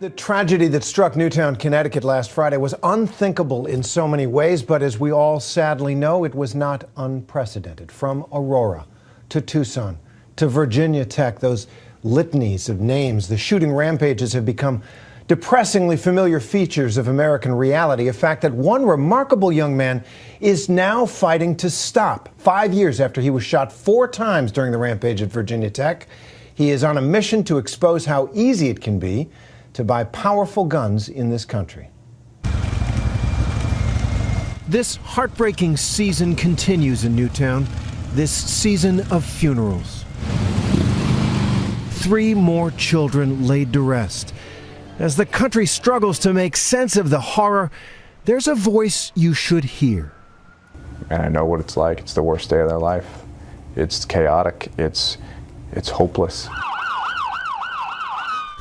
The tragedy that struck Newtown, Connecticut last Friday was unthinkable in so many ways, but as we all sadly know, it was not unprecedented. From Aurora to Tucson to Virginia Tech, those litanies of names, the shooting rampages have become depressingly familiar features of American reality, a fact that one remarkable young man is now fighting to stop. 5 years after he was shot 4 times during the rampage at Virginia Tech, he is on a mission to expose how easy it can be to buy powerful guns in this country. This heartbreaking season continues in Newtown, this season of funerals. 3 more children laid to rest. As the country struggles to make sense of the horror, there's a voice you should hear. And I know what it's like. It's the worst day of their life. It's chaotic. It's hopeless.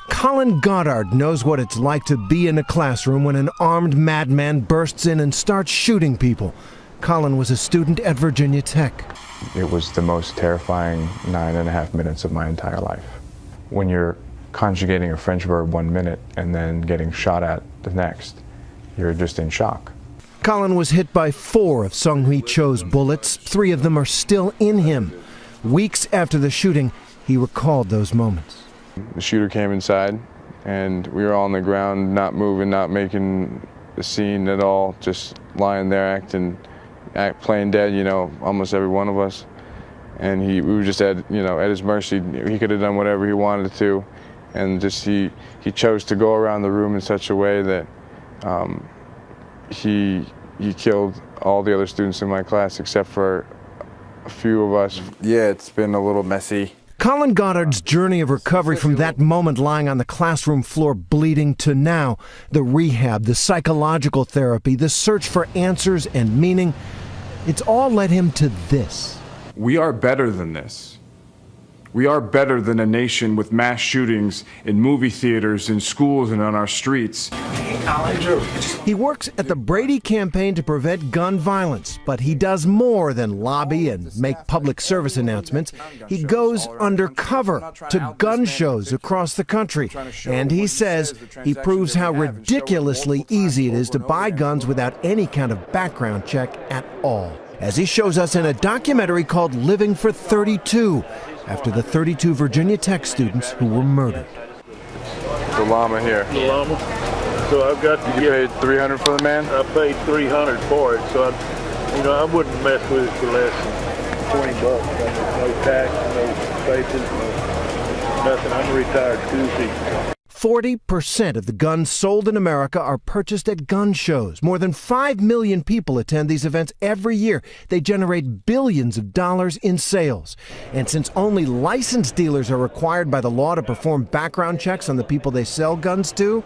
Colin Goddard knows what it's like to be in a classroom when an armed madman bursts in and starts shooting people. Colin was a student at Virginia Tech. It was the most terrifying 9.5 minutes of my entire life. When you're conjugating a French verb 1 minute and then getting shot at the next, you're just in shock. Colin was hit by 4 of Sung-Hui Cho's bullets. 3 of them are still in him. Weeks after the shooting, he recalled those moments. The shooter came inside, and we were all on the ground, not moving, not making a scene at all, just lying there playing dead, you know, almost every one of us. And we were just at his mercy. He could have done whatever he wanted to, and just he chose to go around the room in such a way that he killed all the other students in my class except for a few of us. Yeah, it's been a little messy. Colin Goddard's journey of recovery from that moment lying on the classroom floor bleeding to now, the rehab, the psychological therapy, the search for answers and meaning, it's all led him to this. We are better than this. We are better than a nation with mass shootings in movie theaters, in schools, and on our streets. He works at the Brady campaign to prevent gun violence, but he does more than lobby and make public service announcements. He goes undercover to gun shows across the country, and he says he proves how ridiculously easy it is to buy guns without any kind of background check at all, as he shows us in a documentary called Living for 32, after the 32 Virginia Tech students who were murdered. The llama here. The llama. So I've got to You paid $300 for the man? I paid $300 for it, so I wouldn't mess with it for less than $20. No tax, no stipends, no nothing. I'm a retired Tuesday. 40% of the guns sold in America are purchased at gun shows. More than 5 million people attend these events every year. They generate billions of dollars in sales. And since only licensed dealers are required by the law to perform background checks on the people they sell guns to,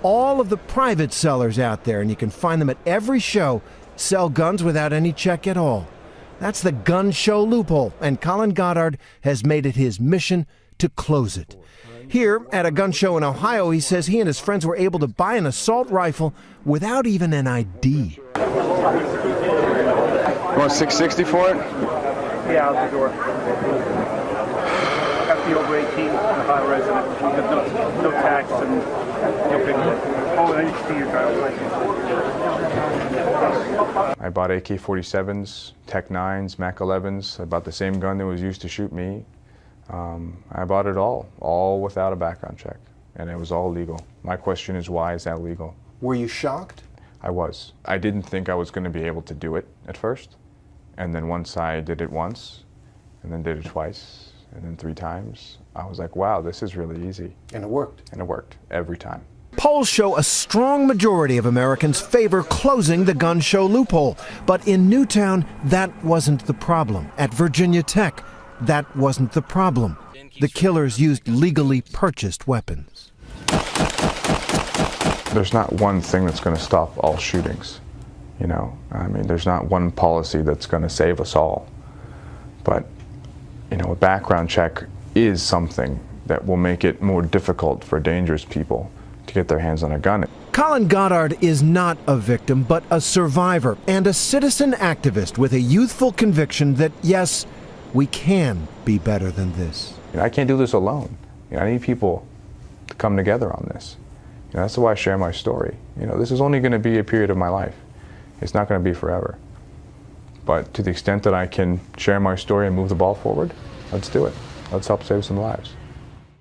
all of the private sellers out there, and you can find them at every show, sell guns without any check at all. That's the gun show loophole, and Colin Goddard has made it his mission to close it. Here, at a gun show in Ohio, he says he and his friends were able to buy an assault rifle without even an ID. You want $660 for it? Yeah, out the door. Got the over 18, Ohio resident. No tax and no paperwork. Oh, I need to see your driver's license. I bought AK-47s, Tech 9s, Mac 11s. I bought the same gun that was used to shoot me. I bought it all without a background check, and it was all legal. My question is, why is that legal? Were you shocked? I was. I didn't think I was going to be able to do it at first, and then once I did it once, and then did it twice, and then 3 times, I was like, wow, this is really easy. And it worked. And it worked every time. Polls show a strong majority of Americans favor closing the gun show loophole. But in Newtown, that wasn't the problem. At Virginia Tech, that wasn't the problem. The killers used legally purchased weapons. There's not one thing that's going to stop all shootings. You know, I mean, there's not one policy that's going to save us all. But, you know, a background check is something that will make it more difficult for dangerous people to get their hands on a gun. Colin Goddard is not a victim, but a survivor and a citizen activist with a youthful conviction that, yes, we can be better than this. I can't do this alone. I need people to come together on this. That's why I share my story. This is only going to be a period of my life. It's not going to be forever. But to the extent that I can share my story and move the ball forward, let's do it. Let's help save some lives.